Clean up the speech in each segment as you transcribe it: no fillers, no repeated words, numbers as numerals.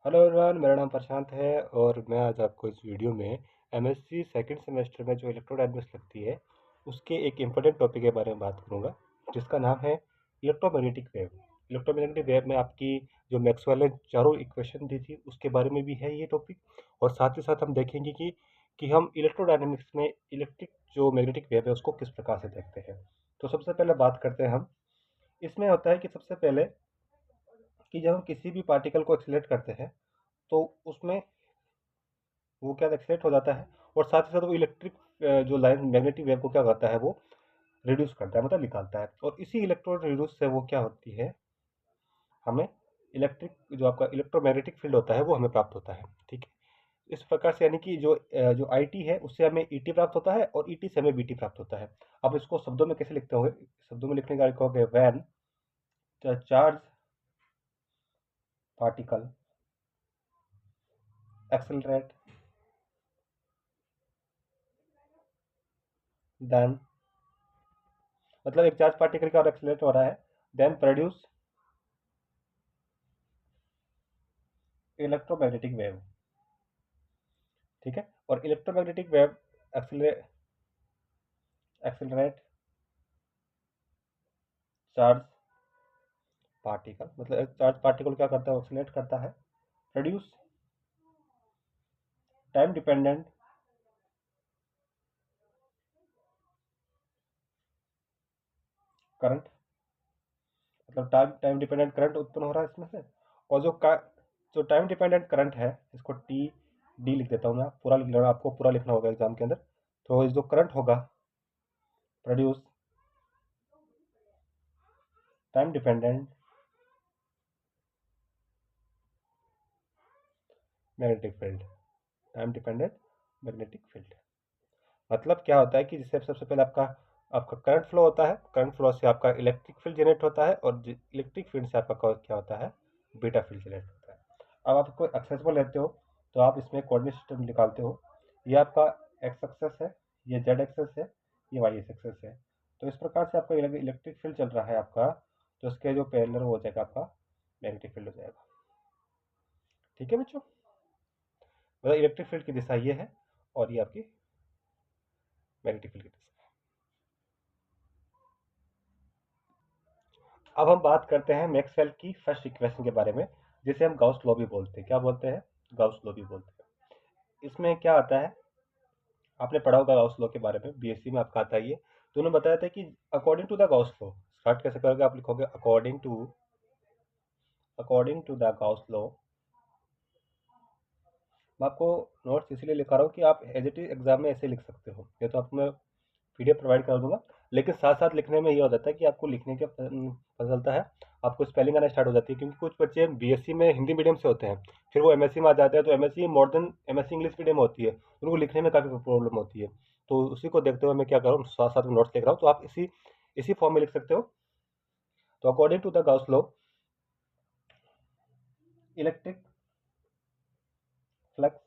Hello everyone, मेरा नाम प्रशांत है और मैं आज आपको इस वीडियो में एमएससी सेकंड सेमेस्टर में जो इलेक्ट्रोडायनेमिक्स लगती है उसके एक इम्पोर्टेंट टॉपिक के बारे में बात करूंगा, जिसका नाम है इलेक्ट्रोमैग्नेटिक वेव। इलेक्ट्रोमैग्नेटिक वेव में आपकी जो मैक्सवेल ने चारों इक्वेशन दी थी उसके बारे में भी है ये टॉपिक। और साथ ही साथ हम देखेंगे कि हम इलेक्ट्रोडायनेमिक्स में इलेक्ट्रिक जो मैग्नेटिक वेव है उसको किस प्रकार से देखते हैं। तो सबसे पहले बात करते हैं हम। इसमें होता है कि सबसे पहले कि जब हम किसी भी पार्टिकल को एक्सीलरेट करते हैं तो उसमें वो क्या एक्सीलरेट हो जाता है, और साथ ही साथ वो इलेक्ट्रिक जो लाइन मैग्नेटिक वेव को क्या करता है, वो रिड्यूस करता है, मतलब निकालता है। और इसी इलेक्ट्रॉन रिड्यूस से वो क्या होती है, हमें इलेक्ट्रिक जो आपका इलेक्ट्रोमैग्नेटिक फील्ड होता है वो हमें प्राप्त होता है। ठीक है, इस प्रकार से यानी कि जो आई टी है उससे हमें ई टी प्राप्त होता है और ई टी से हमें बी टी प्राप्त होता है। अब इसको शब्दों में कैसे लिखते होंगे, शब्दों में लिखने का कहोगे when charge particle accelerate then, मतलब एक चार्ज पार्टिकल का एक्सेलरेट हो रहा है, देन प्रोड्यूस इलेक्ट्रोमैग्नेटिक वेव। ठीक है, और electromagnetic wave accelerate charge particle, मतलब एक चार्ज पार्टिकल क्या करता है, ऑक्सीलेट करता है, प्रोड्यूस टाइम डिपेंडेंट करंट, मतलब टाइम डिपेंडेंट करंट उत्पन्न हो रहा है इसमें से। और जो टाइम डिपेंडेंट करंट है इसको टी डी लिख देता हूँ मैं, पूरा लिख लेना, आपको पूरा लिखना होगा एग्जाम के अंदर। तो जो करंट होगा produce time dependent magnetic field, time dependent magnetic field. मतलब क्या होता है कि जैसे सबसे पहले आपका आपका करंट फ्लो होता है, करंट फ्लो से आपका इलेक्ट्रिक फील्ड जनरेट होता है, और इलेक्ट्रिक फील्ड से आपका क्या होता है, बीटा फील्ड जनरेट होता है। अब आप कोई एक्सेसिबल लेते हो तो आप इसमें कोऑर्डिनेट सिस्टम निकालते हो। ये आपका एक्स एक्सेस है, ये जेड एक्सेस है, ये वाई एक्सेस है। तो इस प्रकार से आपका इलेक्ट्रिक फील्ड चल रहा है आपका, तो इसके जो पैरेलल हो जाएगा आपका मैग्नेटिक फील्ड हो जाएगा। ठीक है बच्चों, मतलब इलेक्ट्रिक फील्ड की दिशा ये है और ये आपकी मैग्नेटिक फील्ड की दिशा। अब हम बात करते हैं मैक्सवेल की फर्स्ट इक्वेशन के बारे में, जिसे हम गाउस लॉ भी बोलते हैं। क्या बोलते हैं, गाउस लॉ भी बोलते हैं। इसमें क्या आता है, आपने पढ़ा होगा गाउस लॉ के बारे में, बीएससी में आपका आता है ये। तो उन्होंने बताया था कि according to the Gauss law, start कैसे करोगे, आप लिखोगे according to the Gauss law. मैं आपको नोट्स इसलिए लिखा रहा हूँ कि आप एज इट इज एग्जाम में ऐसे लिख सकते हो, या तो आपको मैं पीडीएफ प्रोवाइड कर दूंगा। लेकिन साथ साथ लिखने में ये हो जाता है कि आपको लिखने का पता चलता है, आपको स्पेलिंग आना स्टार्ट हो जाती है, क्योंकि कुछ बच्चे बीएससी में हिंदी मीडियम से होते हैं, फिर वो एमएससी में आ जाते हैं, तो MSc more than MSc English medium होती है, उनको लिखने में काफ़ी प्रॉब्लम होती है। तो उसी को देखते हुए मैं क्या कर रहा हूँ, साथ साथ में नोट्स लिख रहा हूँ, तो आप इसी इसी फॉर्म में लिख सकते हो। तो according to the Gauss law, electric flux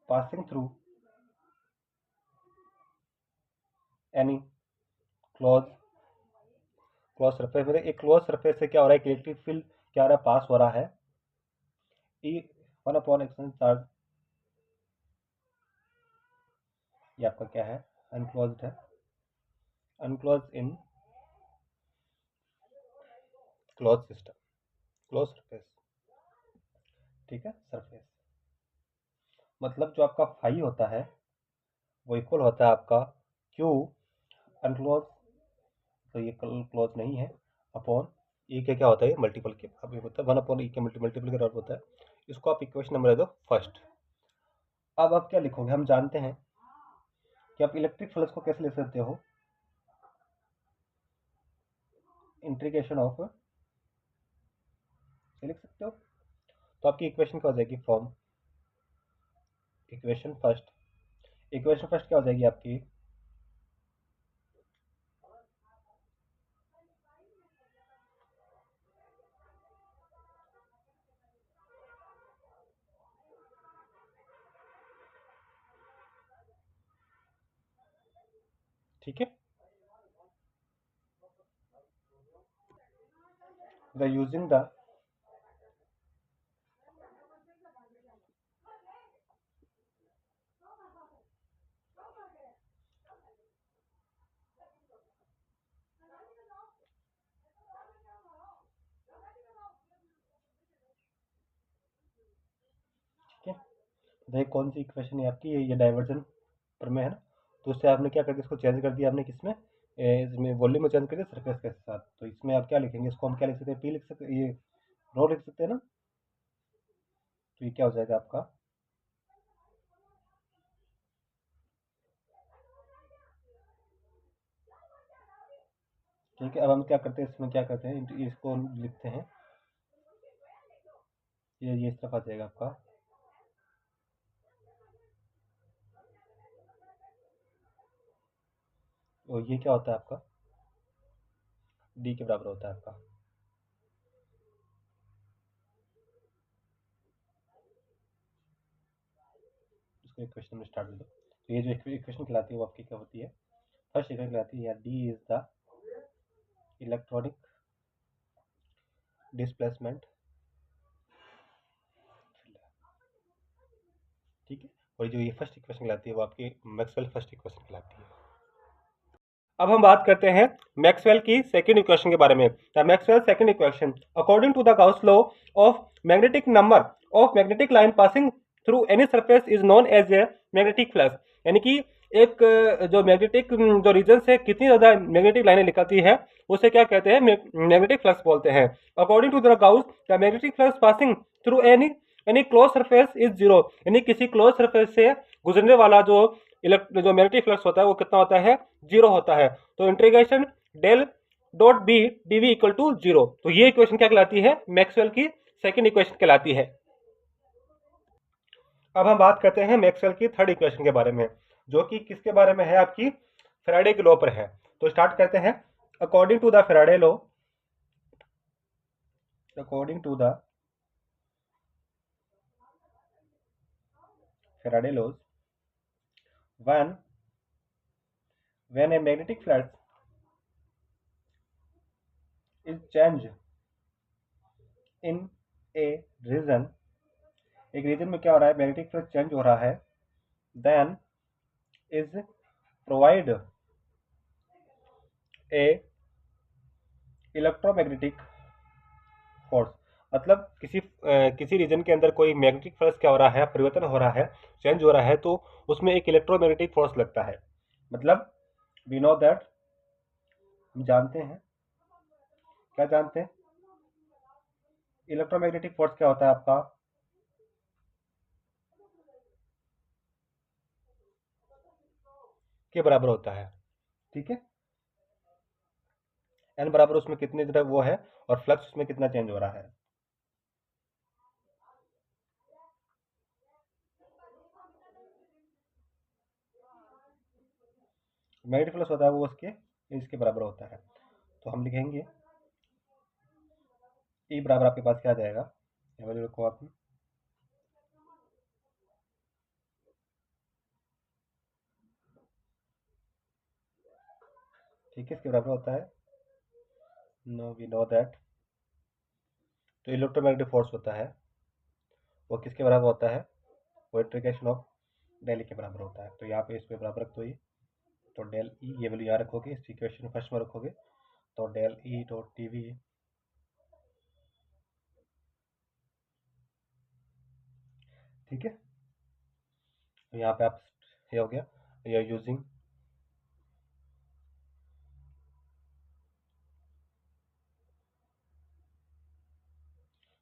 passing through any close close surface, मतलब एक क्लोज सरफेस से क्या हो रहा है, इलेक्ट्रिक फील्ड क्या हो रहा है, पास हो रहा है। E one upon action charge, ये आपका क्या है, अनक्लोज्ड है, unclose in close system, close surface. ठीक है, सरफेस मतलब जो आपका फाई होता है वो इक्वल होता है आपका क्यू अनक्लोज, तो ये क्लोज नहीं है, अपॉन ई के क्या होता है, मल्टीपल के, अब ये होता है वन अपॉन ई के मल्टीपल के बराबर होता है। इसको आप इक्वेशन नंबर दे दो फर्स्ट। अब आप क्या लिखोगे, हम जानते हैं कि आप इलेक्ट्रिक फ्लक्स को कैसे लिख सकते हो, इंटीग्रेशन ऑफ से लिख सकते हो। तो आपकी इक्वेशन क्या हो जाएगी, from equation first, equation first क्या हो जाएगी आपकी, ठीक है, द यूजिंग द देखिए कौन सी इक्वेशन है आपकी, ये डाइवर्जन पर में है ना, तो उससे आपने क्या करके इसको चेंज कर दिया आपने किसमें, इसमें वॉल्यूम में चेंज कर दिया सरफेस के साथ। तो इसमें आप क्या लिखेंगे, इसको हम क्या लिख सकते हैं, पी लिख सकते हैं, ये रो लिख सकते हैं ना। तो ये क्या हो जाएगा आपका, ठीक है। अब हम क्या करते हैं, इसमें क्या करते हैं, इसको लिखते हैं, ये इस तरफ आ जाएगा आपका। और ये क्या होता है आपका, डी के बराबर होता है आपका। इसको इक्वेशन में स्टार्ट कर दो। तो ये जो इक्वेशन कहलाती है वो आपकी क्या होती है, फर्स्ट इक्वेशन कहलाती है, D is the electronic displacement, ठीक है। और जो ये फर्स्ट इक्वेशन कहलाती है वो आपकी मैक्सवेल फर्स्ट इक्वेशन कहलाती है। अब हम बात करते हैं मैक्सवेल की सेकंड इक्वेशन के बारे में। The Maxwell second equation, according to the Gauss law of magnetic number of magnetic line passing through any surface is known as a magnetic flux. यानी कि एक जो मैग्नेटिक जो रीजन से कितनी ज्यादा मैग्नेटिक लाइनें निकलती है उसे क्या कहते हैं, मैग्नेटिक फ्लक्स बोलते हैं। According to the Gauss the magnetic flux passing through any close surface is zero. यानी किसी क्लोज सरफेस से गुजरने वाला जो मैग्नेटिक फ्लक्स होता है वो कितना होता है, जीरो होता है। तो integration del dot B d V equal to zero. तो ये इक्वेशन क्या कहलाती है, मैक्सवेल की सेकंड इक्वेशन कहलाती है। अब हम बात करते हैं मैक्सवेल की थर्ड इक्वेशन के बारे में, जो कि किसके बारे में है, आपकी फैराडे के लॉ पर है। तो स्टार्ट करते हैं, according to the Faraday law, according to the Faraday laws, when when a magnetic flux is changed in a region, एक रीजन में क्या हो रहा है, मैग्नेटिक फ्लक्स चेंज हो रहा है, then is provide a electromagnetic force. मतलब किसी रीजन के अंदर कोई मैग्नेटिक फ्लक्स क्या हो रहा है, परिवर्तन हो रहा है, चेंज हो रहा है, तो उसमें एक इलेक्ट्रोमैग्नेटिक फोर्स लगता है। मतलब वी नो दैट, हम जानते हैं, क्या जानते हैं, इलेक्ट्रोमैग्नेटिक फोर्स क्या होता है आपका, के बराबर होता है, ठीक है। एन बराबर उसमें कितनी तरह वो है, और फ्लक्स उसमें कितना चेंज हो रहा है। मैग्नेटिक फ्लक्स होता है वो उसके इसके बराबर होता है। तो हम लिखेंगे ई बराबर आपके पास क्या आ जाएगा, वैल्यू रखो आप, ठीक है, इसके बराबर होता है, नो वी नो दैट, तो इलेक्ट्रोमैग्नेटिक फोर्स होता है वो किसके बराबर होता है, वो इंटीग्रेशन ऑफ डेल ई के बराबर होता है। तो यहाँ पे इसके बराबर रख दो ये, तो डेल ई, ये वैल्यू यहाँ रखोगे, इस इक्वेशन फर्स्ट में रखोगे, तो del E dot T V, ठीक है। तो यहाँ पे आप, ये हो गया, ये यूजिंग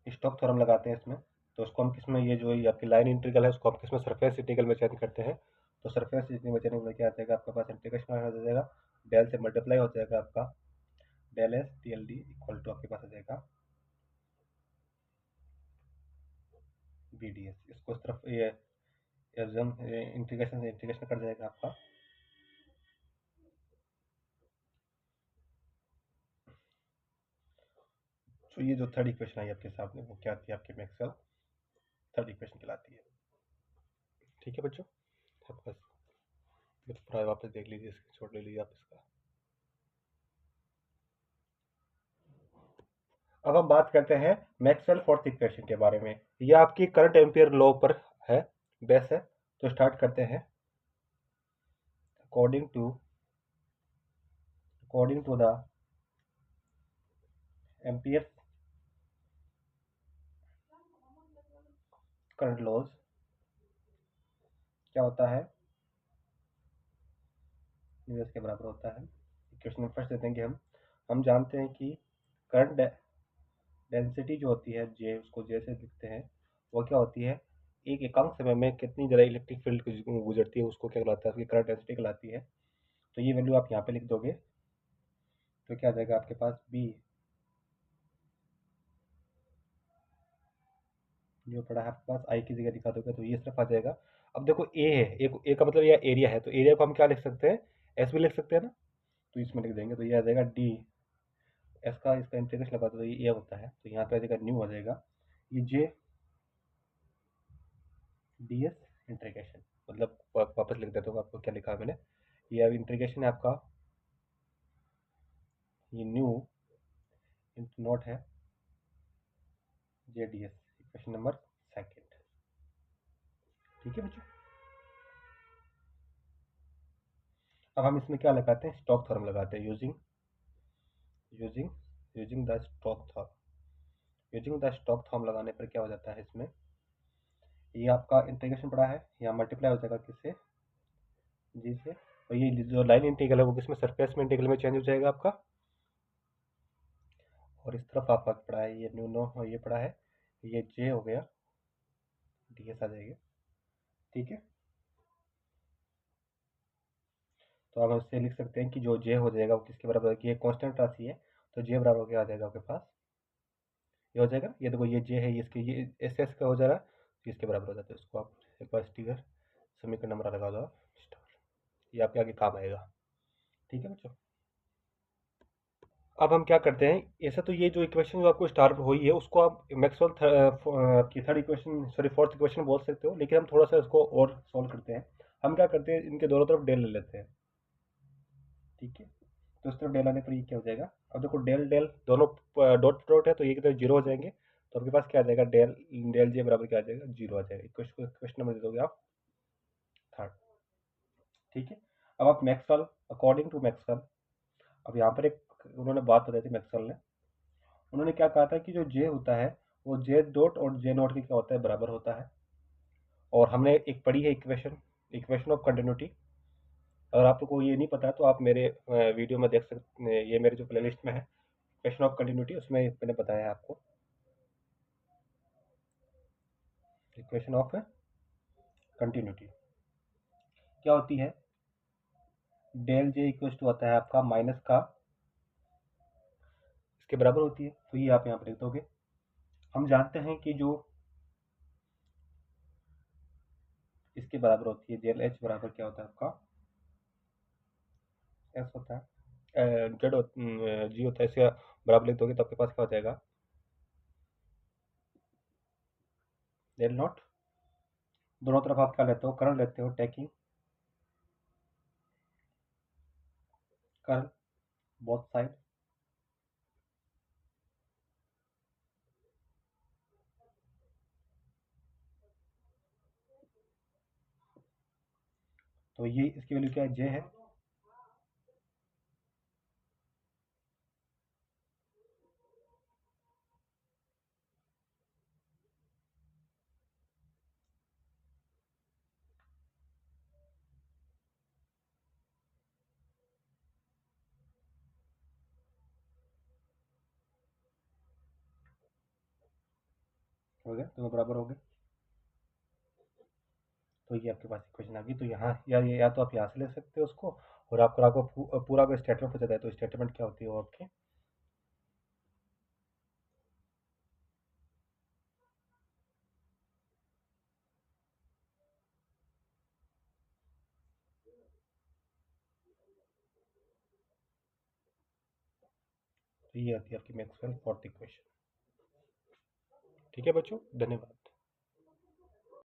स्टोक थ्योरम लगाते हैं इसमें। तो उसको हम किसमें, ये जो ये आपकी लाइन इंटीग्रल है उसको हम किसमें, सरफेस इंटीग्रल में चेंज करते हैं। तो सरफेस इंटीग्रल में चेंज में क्या आ जाएगा आपके पास, इंटीग्रेशन हो जाएगा, डेल से मल्टीप्लाई हो जाएगा आपका, del S D L D equal to आपके पास आ जाएगा बी डी एस। इसको इस तरफ ये इंटीग्रेशन से इंटीग्रेशन कर जाएगा आपका, तो ये जो थर्ड इक्वेशन आई आपके सामने वो क्या थी, आपकी मैक्सवेल थर्ड इक्वेशन कहलाती है, ठीक है बच्चों। बस ये तो पूरा वापस देख लीजिए, स्क्रीनशॉट ले लीजिए आप इसका। अब हम बात करते हैं मैक्सवेल फोर्थ इक्वेशन के बारे में। ये आपकी करंट एम्पियर लॉ पर है, बेस है। तो स्टार्ट करते हैं, according to the ampere current laws, क्या होता है, न्यू एस के बराबर होता है। इक्वेशन में फर्स्ट देते हैं कि हम जानते हैं कि करंट डेंसिटी जो होती है जे, उसको जे से लिखते हैं, वो क्या होती है, एक एकांक समय में कितनी ज़्यादा इलेक्ट्रिक फील्ड गुजरती है उसको क्या कहलाता है, उसकी करंट डेंसिटी कहलाती है। तो ये वैल्यू आप यहाँ पे लिख दोगे तो क्या आ जाएगा आपके पास, बी जो पड़ा है आपके पास आई की जगह दिखा दोगे तो ये सिर्फ आ जाएगा। अब देखो ए है, एक ए का मतलब यह एरिया है, तो एरिया को हम क्या लिख सकते हैं, एस भी लिख सकते हैं ना, तो इसमें लिख देंगे तो ये आ जाएगा डी एस का, इसका इंटीग्रेशन लगा दो तो ये ए होता है, तो यहाँ पे आ जाएगा न्यू आ जाएगा, ये जे डी एस इंटीग्रेशन, मतलब वापस लिख देता हूँ आपको क्या लिखा है मैंने, ये अब इंटीग्रेशन है आपका, ये न्यू इंटू नॉट है J D S, equation number second. ठीक है बच्चों, अब हम इसमें क्या लगाते हैं, स्टोक्स थ्योरम लगाते हैं, using using using the Stokes theorem. Using the Stokes theorem लगाने पर क्या हो जाता है, इसमें ये आपका इंटीग्रेशन पड़ा है, यहाँ मल्टीप्लाई हो जाएगा किससे, जी से, और ये जो लाइन इंटीग्रल है वो किसमें, सरफेस में इंटीग्रल में चेंज हो जाएगा आपका, और इस तरफ आपका पड़ा है ये न्यू नो, ये पड़ा है, ये जे हो गया, डी एस आ जाएगा। ठीक है, तो आप इससे लिख सकते हैं कि जो जे हो जाएगा वो किसके बराबर है, कि ये कांस्टेंट राशि है, तो जे बराबर क्या आ जाएगा आपके पास, ये हो जाएगा, ये देखो ये जे है, ये इसके, ये एस एस का हो जा रहा है, तो इसके बराबर हो जाता है, इसको आप एक बार स्टिकर समीकरण नंबर लगा दो, ये आपके आगे काम आएगा। ठीक है बच्चों, अब हम क्या करते हैं, ऐसा तो ये जो इक्वेशन जो आपको स्टार हुई है उसको आप मैक्सवेल की third equation, sorry fourth equation बोल सकते हो, लेकिन हम थोड़ा सा इसको और सॉल्व करते हैं। हम क्या करते हैं, इनके दोनों तरफ डेल ले लेते हैं। ठीक है, तो इस तरफ डेल आने पर ये क्या हो जाएगा, अब देखो डेल डेल दोनों डॉट डॉट है, तो ये कितने जीरो हो जाएंगे, तो आपके पास क्या आ जाएगा, डेल डेल जे बराबर क्या आ जाएगा, जीरो आ जाएगा। क्वेश्चन नंबर दे दोगे आप थर्ड। ठीक है, अब आप मैक्सवेल, अकॉर्डिंग टू मैक्सवेल, अब यहाँ पर एक उन्होंने बात बताई थी मैक्सवेल ने, उन्होंने क्या कहा था कि जो जे होता है वो जे डॉट और जे नॉट के क्या होता है, बराबर होता है। और हमने एक पढ़ी है इक्वेशन, इक्वेशन ऑफ कंटिन्यूटी, अगर आपको ये नहीं पता तो आप मेरे वीडियो में देख सकते हैं, ये मेरे जो प्लेलिस्ट में है इक्वेशन ऑफ कंटिन्यूटी, उसमें मैंने बताया है आपको इक्वेशन ऑफ कंटिन्यूटी क्या होती है, डेल जे इक्वल टू होता है आपका माइनस का, इसके बराबर होती है, तो ये आप यहाँ पर लिख दोगे। हम जानते हैं कि जो इसके बराबर होती है, डेल एच बराबर क्या होता है आपका, एस होता है, जेड जी होता है, इसका बराबर लिख दोगे तो आपके पास क्या हो जाएगा, डेल नॉट, दोनों तरफ आप क्या लेते हो, करंट लेते हो, टेकिंग करंट बोथ साइड, तो ये इसकी वैल्यू क्या है, जे है। हो गया, दोनों बराबर हो गए, तो ये आपके पास इक्वेशन आ गई। तो यहाँ या तो आप यहाँ से ले सकते हो उसको, और आपको पूरा अगर स्टेटमेंट हो जाता है तो स्टेटमेंट क्या होती है वो आपकी, तो ये आती है आपकी मैक्सवेल फोर्थ इक्वेशन। ठीक है बच्चों, धन्यवाद।